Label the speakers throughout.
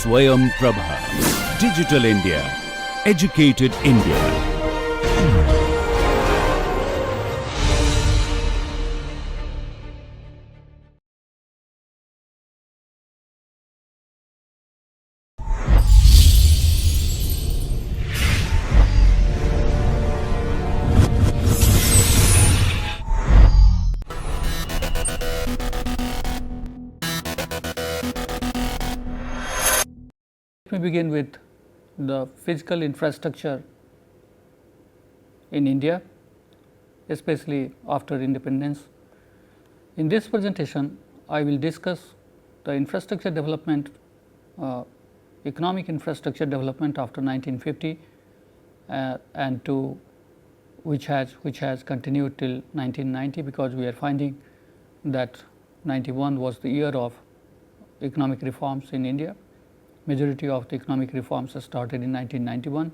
Speaker 1: Swayam Prabha. Digital India. Educated India.
Speaker 2: Let me begin with the physical infrastructure in India, especially after independence. In this presentation, I will discuss the infrastructure development, economic infrastructure development after 1950 and to which has continued till 1990, because we are finding that 91 was the year of economic reforms in India. Majority of the economic reforms started in 1991.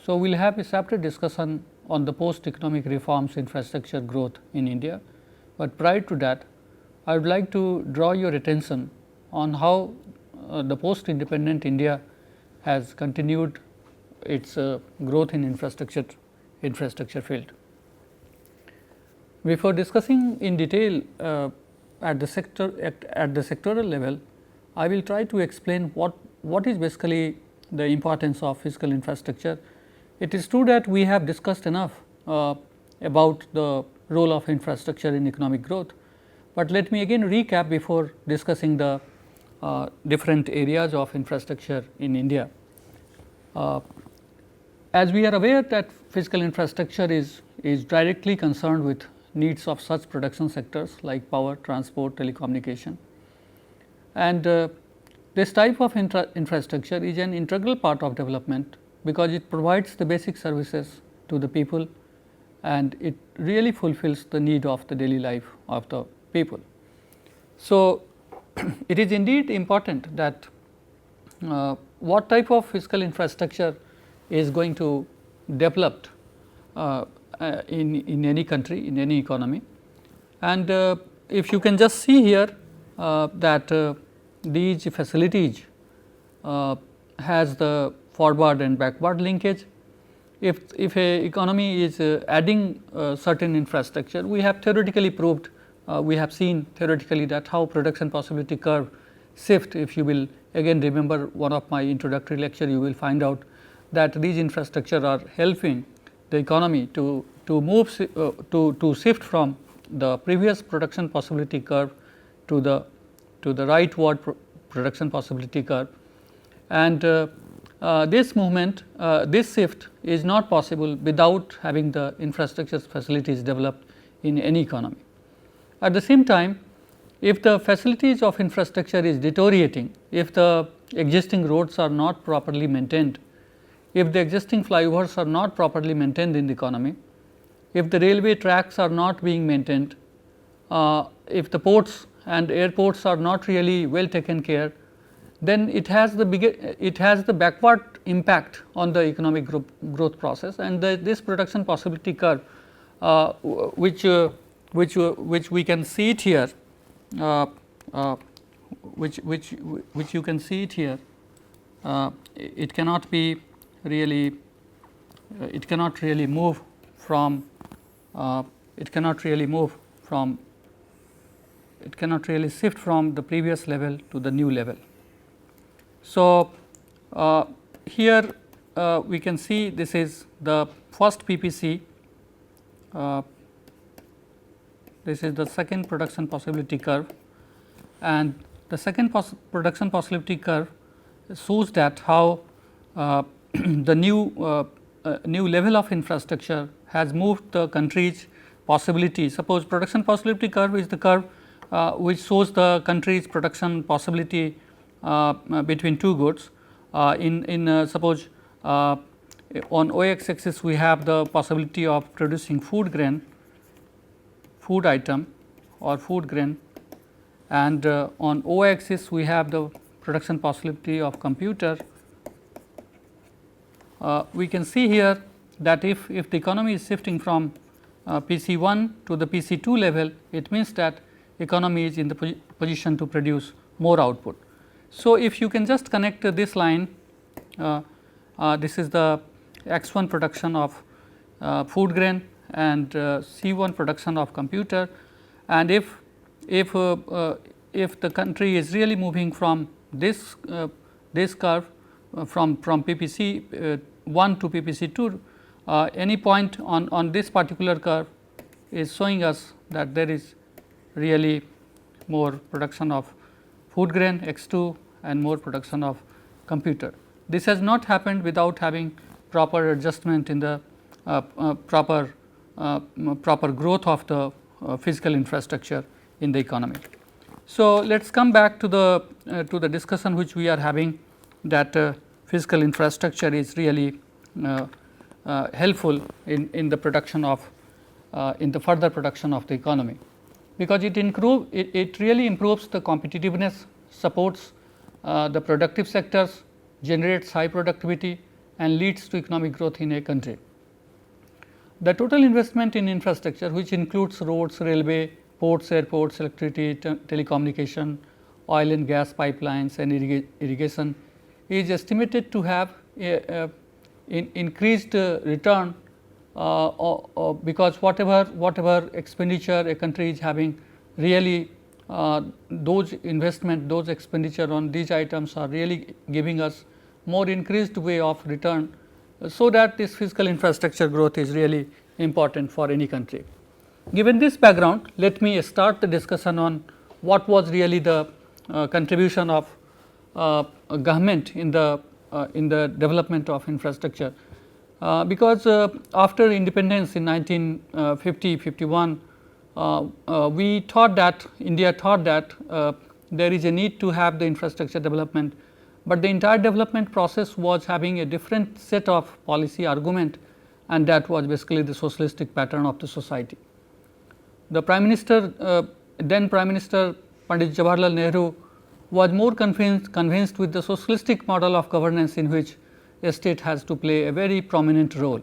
Speaker 2: So, we will have a separate discussion on the post economic reforms infrastructure growth in India, but prior to that I would like to draw your attention on how the post independent India has continued its growth in infrastructure field. Before discussing in detail at the sectoral level, I will try to explain what is basically the importance of physical infrastructure. It is true that we have discussed enough about the role of infrastructure in economic growth, but let me again recap before discussing the different areas of infrastructure in India. As we are aware that physical infrastructure is directly concerned with needs of such production sectors like power, transport, telecommunication, and this type of infrastructure is an integral part of development, because it provides the basic services to the people and it really fulfills the need of the daily life of the people. So, it is indeed important that what type of physical infrastructure is going to develop in any country, in any economy. And if you can just see here that these facilities has the forward and backward linkage. If a economy is adding certain infrastructure, we have theoretically proved, we have seen theoretically that how production possibility curve shift. If you will again remember one of my introductory lecture, you will find out that these infrastructure are helping the economy to move to shift from the previous production possibility curve to the rightward production possibility curve, and this movement, this shift is not possible without having the infrastructure facilities developed in any economy. At the same time, if the facilities of infrastructure is deteriorating, if the existing roads are not properly maintained, if the existing flyovers are not properly maintained in the economy, if the railway tracks are not being maintained, if the ports and airports are not really well taken care, then it has the backward impact on the economic growth process, and this production possibility curve which we can see it here, which you can see it here, it cannot be really, it cannot really move from it cannot really shift from the previous level to the new level. So, here we can see this is the first PPC, this is the second production possibility curve, and the second production possibility curve shows that how the new level of infrastructure has moved the country's possibility. Suppose production possibility curve is the curve which shows the country's production possibility between two goods. Suppose on O x axis we have the possibility of producing food grain, food item or food grain, and on O axis we have the production possibility of computer. We can see here that if the economy is shifting from PC1 to the PC2 level, it means that economy is in the position to produce more output. So, if you can just connect this line, this is the x 1 production of food grain and C 1 production of computer, and if the country is really moving from this curve from PPC 1 to PPC 2, any point on this particular curve is showing us that there is really more production of food grain x 2 and more production of computer. This has not happened without having proper adjustment in the proper growth of the physical infrastructure in the economy. So, let us come back to the discussion which we are having, that physical infrastructure is really helpful in the production of in the further production of the economy, because it really improves the competitiveness, supports the productive sectors, generates high productivity and leads to economic growth in a country. The total investment in infrastructure, which includes roads, railway, ports, airports, electricity, telecommunication, oil and gas pipelines and irrigation, is estimated to have increased return, because whatever expenditure a country is having, really those investment, those expenditure on these items are really giving us more increased way of return. So, that this physical infrastructure growth is really important for any country. Given this background, let me start the discussion on what was really the contribution of government in the development of infrastructure, because after independence in 1950-51, we thought that India thought that there is a need to have the infrastructure development, but the entire development process was having a different set of policy argument, and that was basically the socialistic pattern of the society. The Prime Minister, then Prime Minister Pandit Jawaharlal Nehru, was more convinced with the socialistic model of governance, in which a state has to play a very prominent role.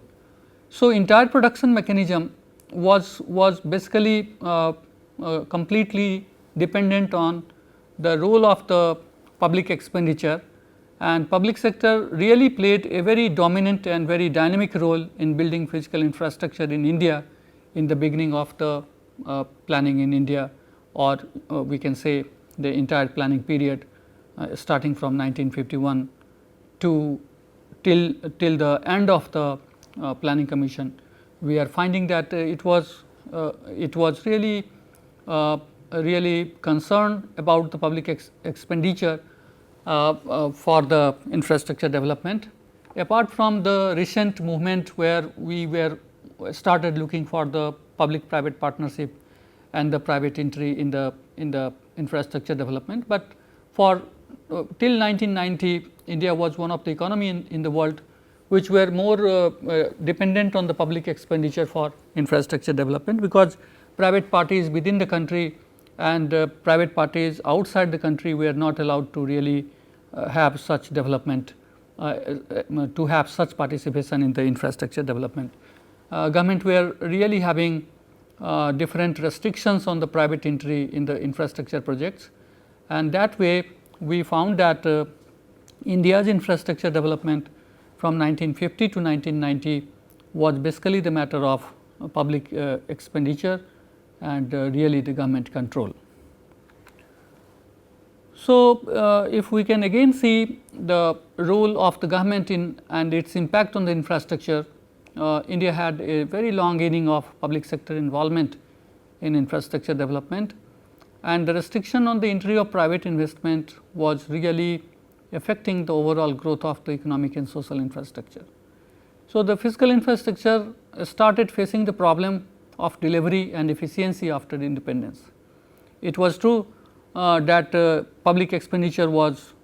Speaker 2: So, entire production mechanism was basically completely dependent on the role of the public expenditure, and public sector really played a very dominant and very dynamic role in building physical infrastructure in India in the beginning of the planning in India, or we can say the entire planning period starting from 1951 till the end of the planning commission. We are finding that it was really concerned about the public expenditure for the infrastructure development. Apart from the recent movement where we were started looking for the public private partnership and the private entry in the infrastructure development, but for till 1990, India was one of the economy in the world which were more dependent on the public expenditure for infrastructure development, because private parties within the country and private parties outside the country were not allowed to really have such development, to have such participation in the infrastructure development. Government were really having different restrictions on the private entry in the infrastructure projects, and that way we found that India's infrastructure development from 1950 to 1990 was basically the matter of public expenditure and really the government control. So, if we can again see the role of the government in and its impact on the infrastructure, India had a very long inning of public sector involvement in infrastructure development, and the restriction on the entry of private investment was really affecting the overall growth of the economic and social infrastructure. So, the physical infrastructure started facing the problem of delivery and efficiency after independence. It was true that public expenditure was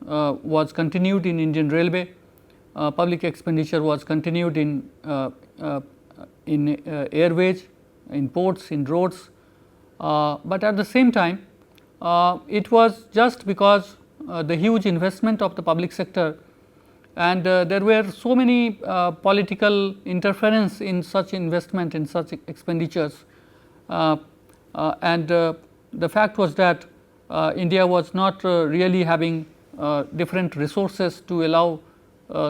Speaker 2: continued in Indian Railway, public expenditure was continued in airways, in ports, in roads, but at the same time it was just because the huge investment of the public sector, and there were so many political interference in such investment, in such expenditures, and the fact was that India was not really having different resources to allow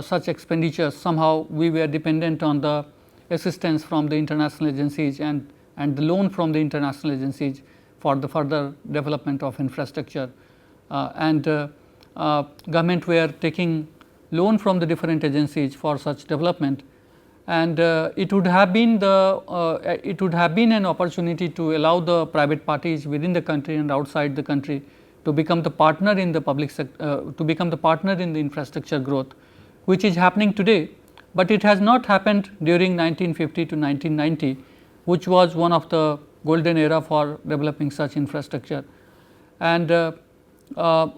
Speaker 2: such expenditures. Somehow we were dependent on the assistance from the international agencies and the loan from the international agencies for the further development of infrastructure, and government were taking loan from the different agencies for such development, and it would have been an opportunity to allow the private parties within the country and outside the country to become the partner in the public sector, to become the partner in the infrastructure growth, which is happening today, but it has not happened during 1950 to 1990, which was one of the golden era for developing such infrastructure. And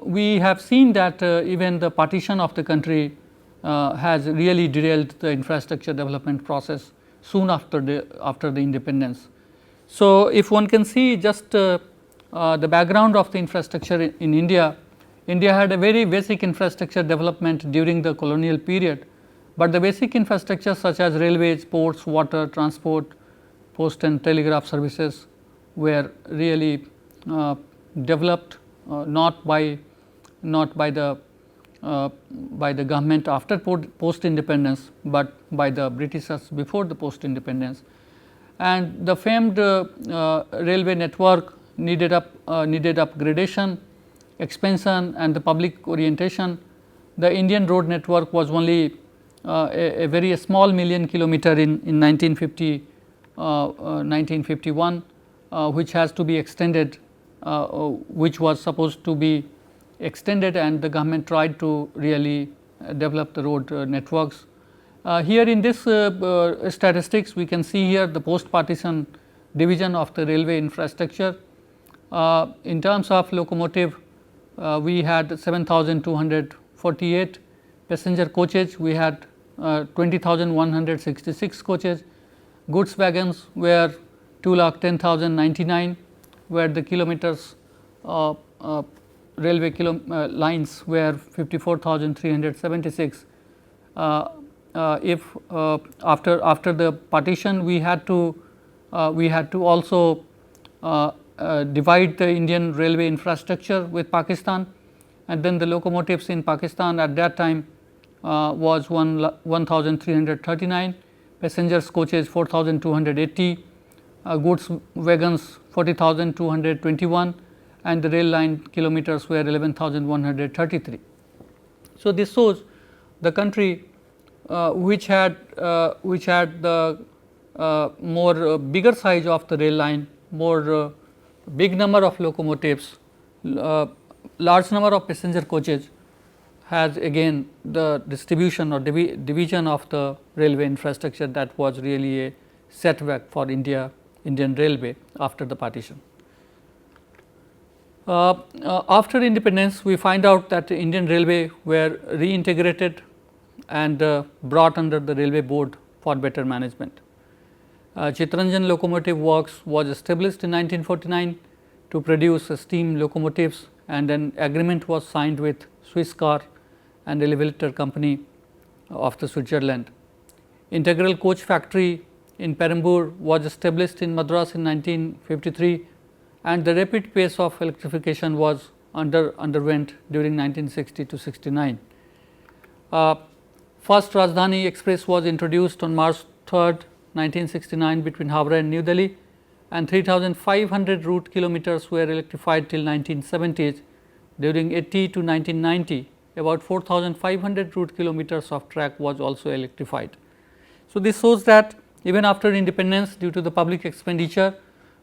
Speaker 2: we have seen that even the partition of the country has really derailed the infrastructure development process soon after the independence. So, if one can see just the background of the infrastructure in India, India had a very basic infrastructure development during the colonial period, but the basic infrastructure such as railways, ports, water, transport, post and telegraph services were really developed not by the government after post independence, but by the Britishers before the post independence. And the famed railway network needed upgradation, expansion and the public orientation. The Indian road network was only a very small million kilometer in 1951, which has to be extended, which was supposed to be extended, and the government tried to really develop the road networks. Here in this statistics, we can see here the post partition division of the railway infrastructure. In terms of locomotive, we had 7,248 passenger coaches, we had 20,166 coaches. Goods wagons were 2,10,099, where the kilometers railway lines were 54,376. If after the partition we had to also divide the Indian railway infrastructure with Pakistan, and then the locomotives in Pakistan at that time was 1,339, passengers coaches 4,280, goods wagons 40,221, and the rail line kilometers were 11,133. So, this shows the country which had the more bigger size of the rail line, more big number of locomotives, large number of passenger coaches, has again the distribution or division of the railway infrastructure that was really a setback for Indian railway after the partition. After independence, we find out that the Indian railway were reintegrated and brought under the railway board for better management. Chittaranjan Locomotive Works was established in 1949 to produce steam locomotives, and an agreement was signed with Swiss Car and Elevator Company of the Switzerland. Integral Coach Factory in Perambur was established in Madras in 1953, and the rapid pace of electrification was underwent during 1960 to 69. First Rajdhani Express was introduced on March 3rd, 1969 between Howrah and New Delhi, and 3,500 route kilometers were electrified till 1970s. During 80 to 1990, about 4,500 route kilometers of track was also electrified. So, this shows that even after independence, due to the public expenditure,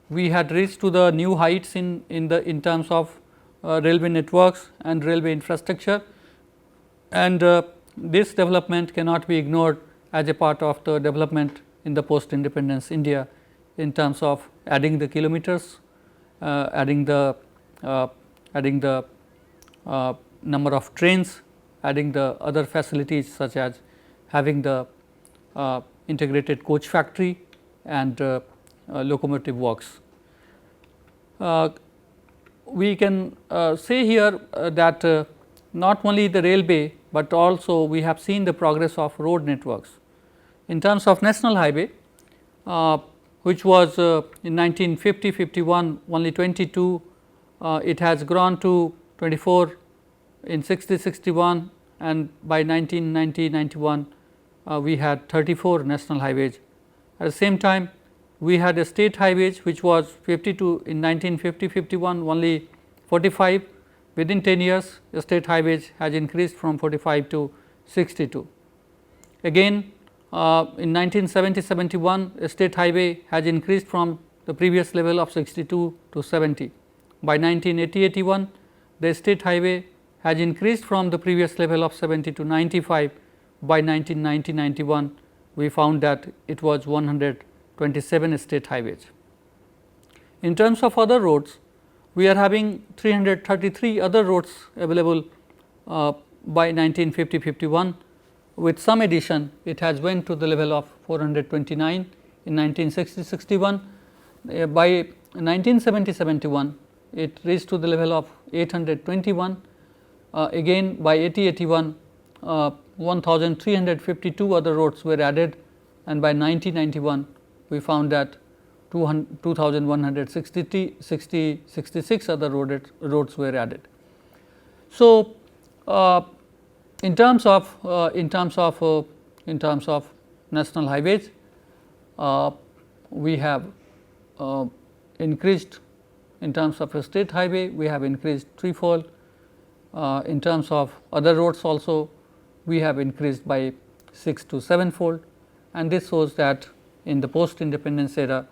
Speaker 2: we had reached to the new heights in terms of railway networks and railway infrastructure, and this development cannot be ignored as a part of the development in the post independence India in terms of adding the kilometers, adding the number of trains, adding the other facilities such as having the integrated coach factory and locomotive works. We can say here that not only the railway, but also we have seen the progress of road networks. In terms of national highway, which was in 1950-51 only 22, it has grown to 24 in 60-61 and by 1990-91 we had 34 national highways. At the same time, we had a state highways which was 52 in 1950-51 only 45. Within 10 years, the state highways has increased from 45 to 62. Again, in 1970-71, a state highway has increased from the previous level of 62 to 70. By 1980-81, the state highway has increased from the previous level of 70 to 95. By 1990-91, we found that it was 127 state highways. In terms of other roads, we are having 333 other roads available by 1950-51. With some addition, it has went to the level of 429 in 1960-61. By 1970-71, it reached to the level of 821. Again, by 80-81, 1352 other roads were added, and by 1991, we found that 2166 other roads were added. So, in terms of national highways, we have increased. In terms of a state highway, we have increased threefold. In terms of other roads also, we have increased by 6 to 7-fold, and this shows that in the post independence era,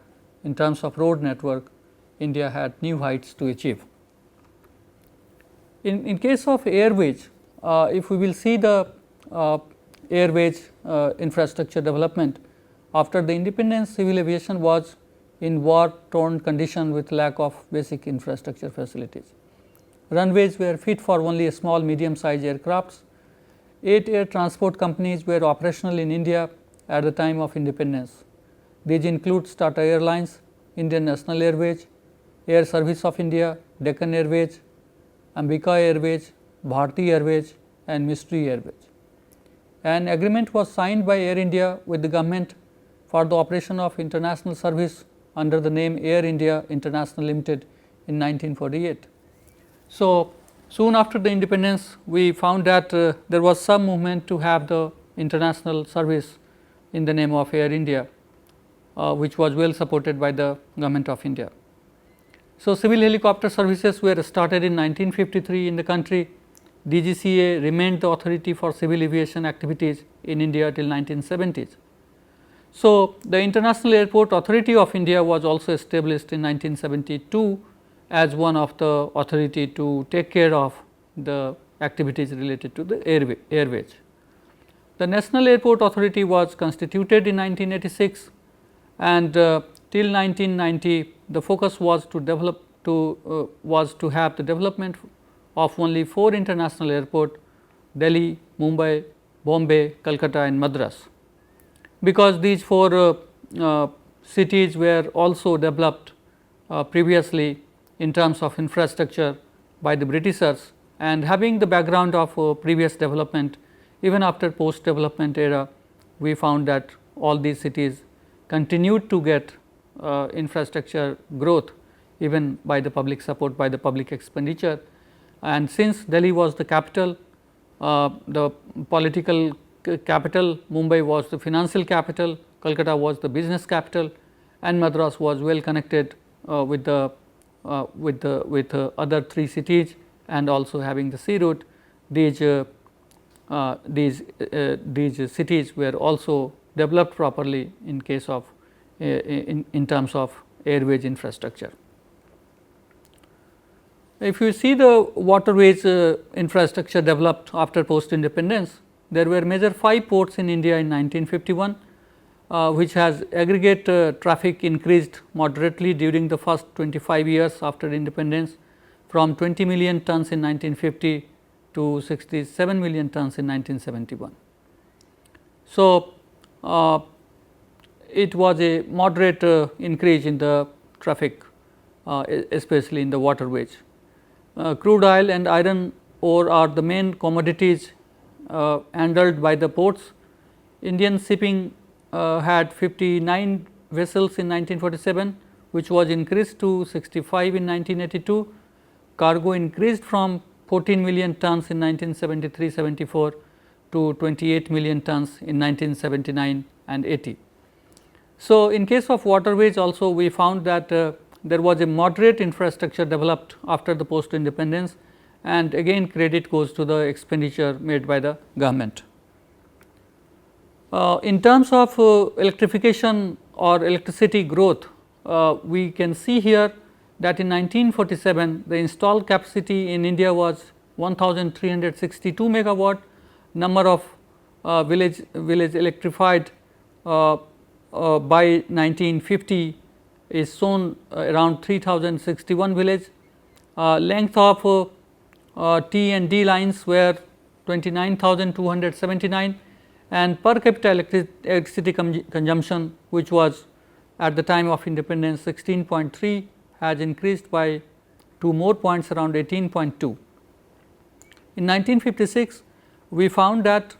Speaker 2: in terms of road network, India had new heights to achieve. In case of airways, if we will see the airways infrastructure development, after the independence, civil aviation was in war torn condition with lack of basic infrastructure facilities. Runways were fit for only a small medium sized aircrafts. 8 air transport companies were operational in India at the time of independence. These include Tata Airlines, Indian National Airways, Air Service of India, Deccan Airways, Ambika Airways, Bharti Airways and Mystery Airways. An agreement was signed by Air India with the government for the operation of international service under the name Air India International Limited in 1948. So, soon after the independence, we found that there was some movement to have the international service in the name of Air India, which was well supported by the government of India. So, civil helicopter services were started in 1953 in the country. DGCA remained the authority for civil aviation activities in India till 1970s. So, the International Airport Authority of India was also established in 1972 as one of the authority to take care of the activities related to the airways. The National Airport Authority was constituted in 1986, and till 1990 the focus was to develop to have the development of only 4 international airports: Delhi, Mumbai, Bombay, Calcutta and Madras. Because these 4 cities were also developed previously in terms of infrastructure by the Britishers, and having the background of previous development, even after post development era, we found that all these cities continued to get infrastructure growth even by the public support, by the public expenditure. And since Delhi was the capital, the political capital, Mumbai was the financial capital, Calcutta was the business capital, and Madras was well connected with other 3 cities, and also having the sea route. These cities were also developed properly in case of in terms of airways infrastructure. If you see the waterways infrastructure developed after post independence, there were major 5 ports in India in 1951, which has aggregate traffic increased moderately during the first 25 years after independence, from 20 million tons in 1950 to 67 million tons in 1971. So, it was a moderate increase in the traffic, especially in the waterways. Crude oil and iron ore are the main commodities handled by the ports. Indian shipping had 59 vessels in 1947, which was increased to 65 in 1982. Cargo increased from 14 million tons in 1973-74 to 28 million tons in 1979 and 80. So, in case of waterways also we found that there was a moderate infrastructure developed after the post independence, and again credit goes to the expenditure made by the government. In terms of electrification or electricity growth, we can see here that in 1947 the installed capacity in India was 1362 megawatt, number of village electrified by 1950 is shown around 3061 village. Length of T and D lines were 29,279, and per capita electricity consumption, which was at the time of independence 16.3, has increased by 2 more points, around 18.2. In 1956 we found that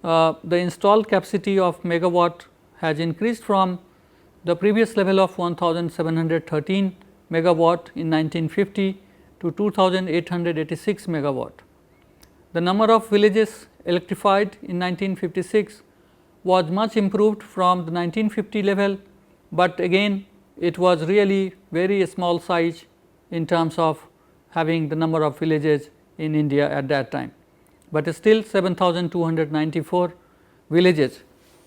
Speaker 2: the installed capacity of megawatt has increased from the previous level of 1713 megawatt in 1950 to 2886 megawatt. The number of villages electrified in 1956 was much improved from the 1950 level, but again it was really very small size in terms of having the number of villages in India at that time, but still 7294 villages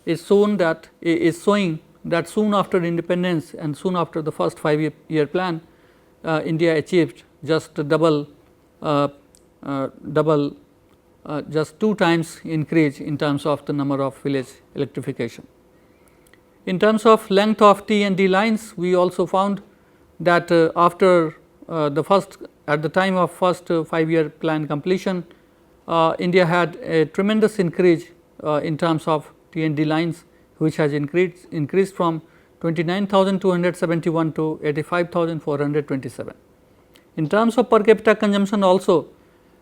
Speaker 2: is showing that soon after independence and soon after the first 5-year plan, India achieved just just 2 times increase in terms of the number of village electrification. In terms of length of T and D lines, we also found that after at the time of first 5-year plan completion, India had a tremendous increase in terms of T and D lines, which has increased from 29,271 to 85,427. In terms of per capita consumption also,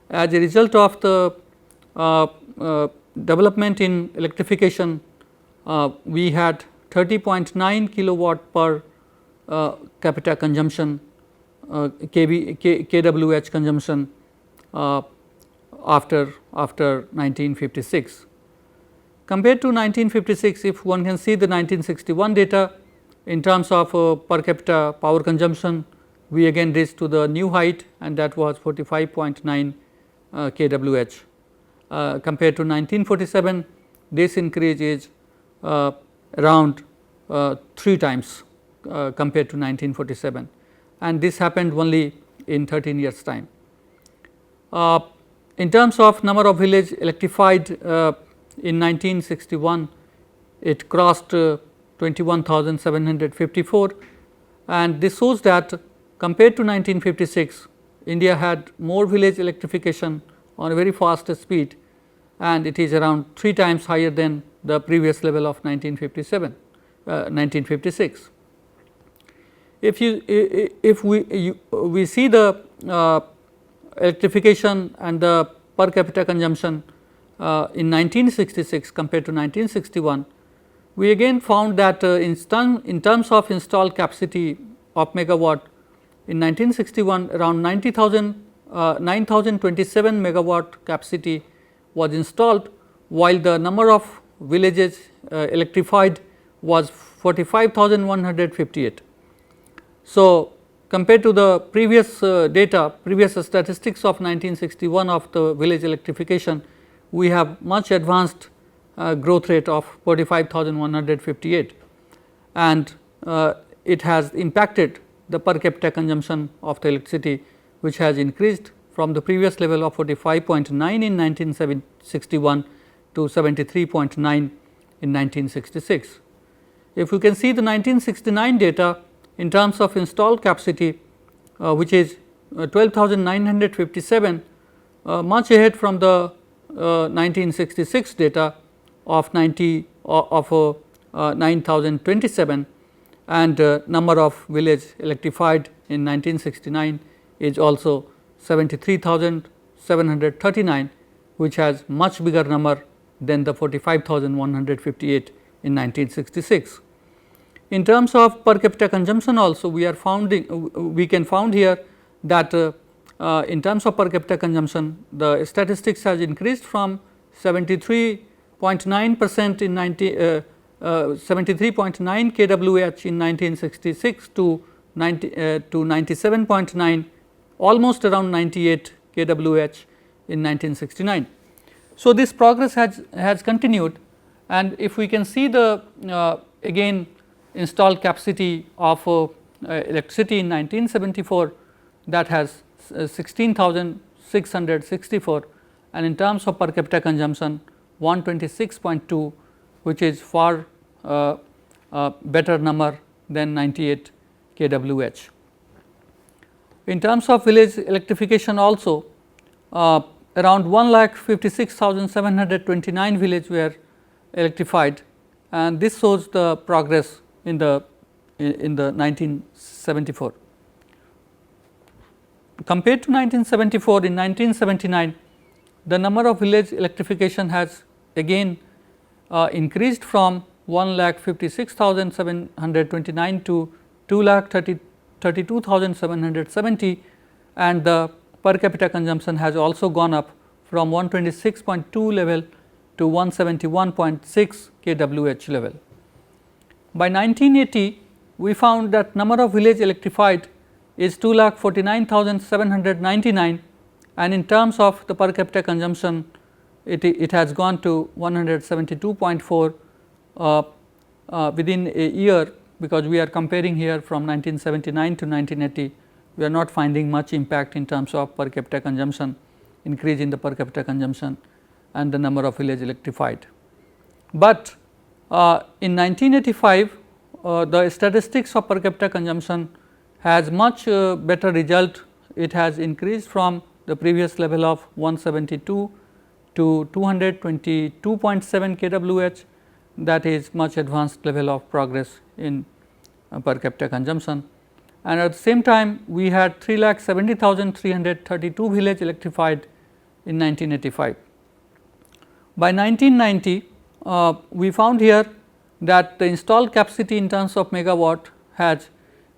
Speaker 2: as a result of the development in electrification, we had 30.9 kilowatt per capita consumption, kWh consumption after 1956. Compared to 1956, if one can see the 1961 data in terms of per capita power consumption, we again reached to the new height, and that was 45.9 kWh. Compared to 1947, this increase is around 3 times compared to 1947, and this happened only in 13 years time. In terms of number of village electrified in 1961, it crossed 21,754, and this shows that compared to 1956, India had more village electrification on a very fast speed, and it is around 3 times higher than the previous level of 1956. If we see the electrification and the per capita consumption in 1966 compared to 1961, we again found that in terms of installed capacity of megawatt, in 1961 around 9,027 megawatt capacity was installed, while the number of villages electrified was 45,158. So, compared to the previous previous statistics of 1961 of the village electrification, we have much advanced growth rate of 45,158, and it has impacted the per capita consumption of the electricity, which has increased from the previous level of 45.9 in 1961 to 73.9 in 1966. If you can see the 1969 data in terms of installed capacity, which is 12,957, much ahead from the 1966 data of 9,027, and number of village electrified in 1969 is also 73,739, which has much bigger number than the 45,158 in 1966. In terms of per capita consumption also, we can found here that in terms of per capita consumption, the statistics has increased from 73.9% in 73.9 kWh in 1966 to 97.9, almost around 98 kWh in 1969. So, this progress has continued, and if we can see the again installed capacity of electricity in 1974, that has 16,664, and in terms of per capita consumption 126.2, which is far better number than 98 kWh. In terms of village electrification also, around 1,56,729 villages were electrified, and this shows the progress in the 1974. Compared to 1974, in 1979 the number of village electrification has again increased from 1,56,729 to 2,32,770, and the per capita consumption has also gone up from 126.2 level to 171.6 kWh level. By 1980, we found that number of village electrified is 2,49,799, and in terms of the per capita consumption it has gone to 172.4 within a year, because we are comparing here from 1979 to 1980, we are not finding much impact in terms of per capita consumption, increase in the per capita consumption and the number of village electrified. But in 1985 the statistics of per capita consumption has much better result. It has increased from the previous level of 172 to 222.7 kWh, that is much advanced level of progress in per capita consumption, and at the same time we had 3,70,332 village electrified in 1985. By 1990 we found here that the installed capacity in terms of megawatt has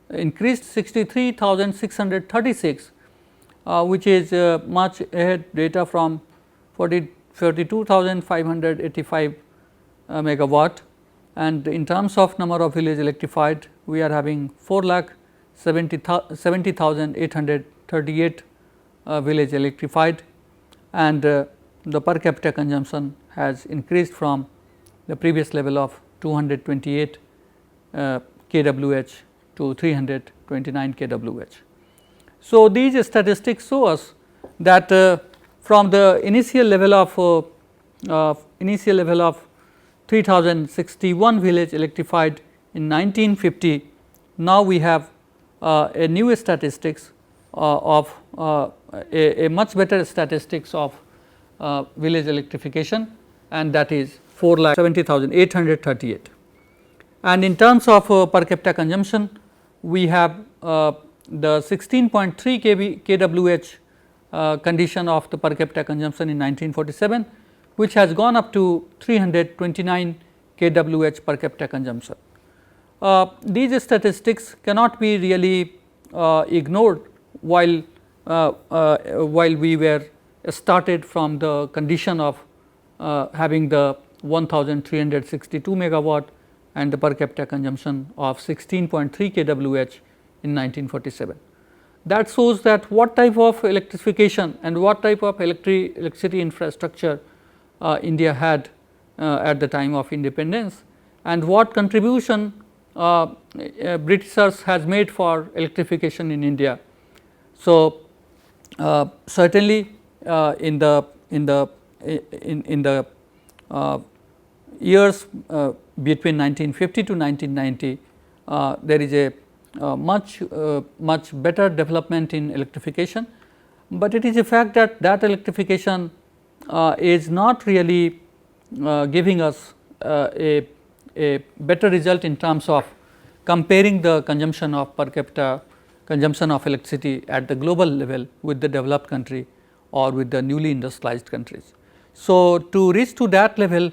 Speaker 2: increased 63,636, which is much ahead data from 42,585 megawatt, and in terms of number of village electrified we are having 4,70,838 village electrified, and the per capita consumption has increased from the previous level of 228 kWh to 329 kWh. So, these statistics show us that from the initial level of 3061 village electrified in 1950, now we have a new statistics of a much better statistics of village electrification, and that is 4,70,838. And in terms of per capita consumption, we have the 16.3 kWh condition of the per capita consumption in 1947, which has gone up to 329 kWh per capita consumption. These statistics cannot be really ignored while we were started from the condition of having the 1362 megawatt and the per capita consumption of 16.3 kWh in 1947. That shows that what type of electrification and what type of electricity infrastructure India had at the time of independence, and what contribution Britishers has made for electrification in India. So, certainly in the years between 1950 to 1990, there is a much better development in electrification, but it is a fact that electrification is not really giving us a better result in terms of comparing the consumption of per capita consumption of electricity at the global level with the developed country or with the newly industrialized countries. So, to reach to that level,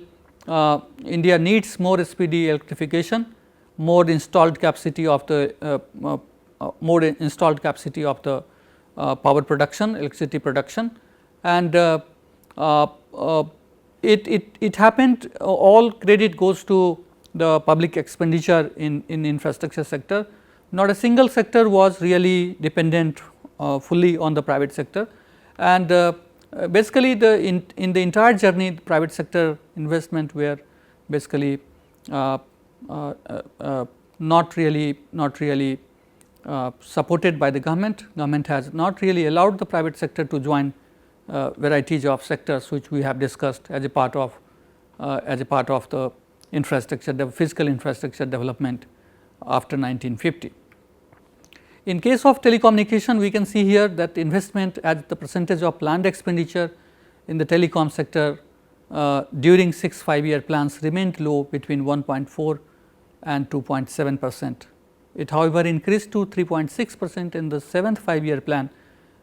Speaker 2: India needs more speedy electrification, more installed capacity of the power production, electricity production, and it happened, all credit goes to the public expenditure in infrastructure sector. Not a single sector was really dependent fully on the private sector, and basically in the entire journey the private sector investment were basically not really supported by the government. Government has not really allowed the private sector to join varieties of sectors which we have discussed as a part of the infrastructure, the physical infrastructure development after 1950. In case of telecommunication, we can see here that investment as the percentage of planned expenditure in the telecom sector during 6 5-year plans remained low between 1.4 and 2.7%. It however increased to 3.6% in the 7th 5-year plan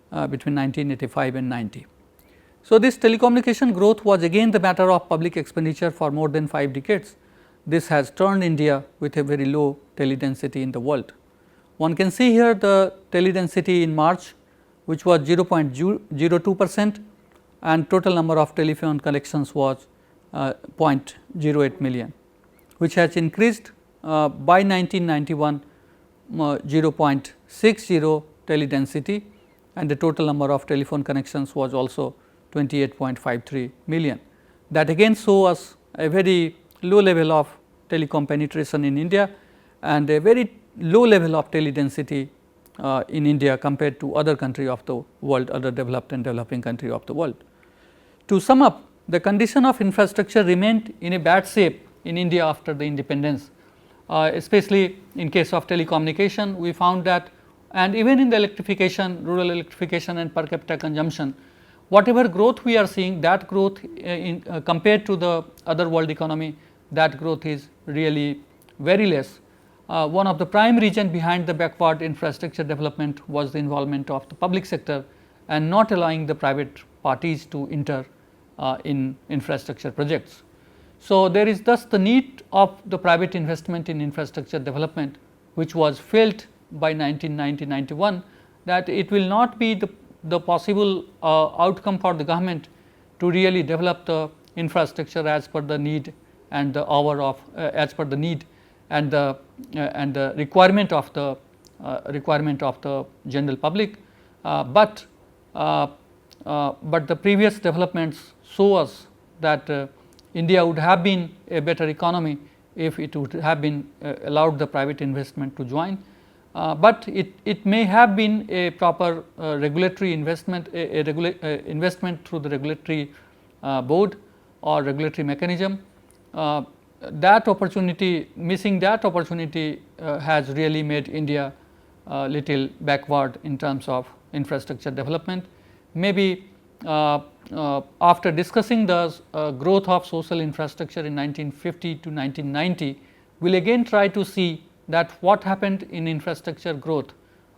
Speaker 2: between 1985 and 90. So, this telecommunication growth was again the matter of public expenditure for more than 5 decades. This has turned India with a very low teledensity in the world. One can see here the teledensity in March, which was 0.02%, and total number of telephone connections was 0.08 million, which has increased by 1991 0.60 teledensity, and the total number of telephone connections was also 28.53 million. That again show us a very low level of telecom penetration in India and a very low level of teledensity in India compared to other country of the world, other developed and developing country of the world. To sum up, the condition of infrastructure remained in a bad shape in India after the independence, especially in case of telecommunication. We found that, and even in the electrification, rural electrification and per capita consumption, whatever growth we are seeing, that growth compared to the other world economy, that growth is really very less. One of the prime reason behind the backward infrastructure development was the involvement of the public sector and not allowing the private parties to enter in infrastructure projects. So, there is thus the need of the private investment in infrastructure development, which was felt by 1990-91, that it will not be the possible outcome for the government to really develop the infrastructure as per the need and the hour of as per the need and the requirement of the general public, but the previous developments show us that India would have been a better economy if it would have been allowed the private investment to join, but it may have been a proper regulatory investment, investment through the regulatory board or regulatory mechanism. That opportunity, missing that opportunity has really made India little backward in terms of infrastructure development. Maybe after discussing the growth of social infrastructure in 1950 to 1990, we will again try to see that what happened in infrastructure growth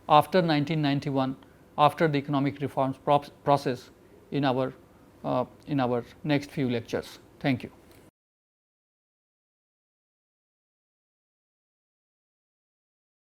Speaker 2: after 1991, after the economic reforms process in our next few lectures. Thank you.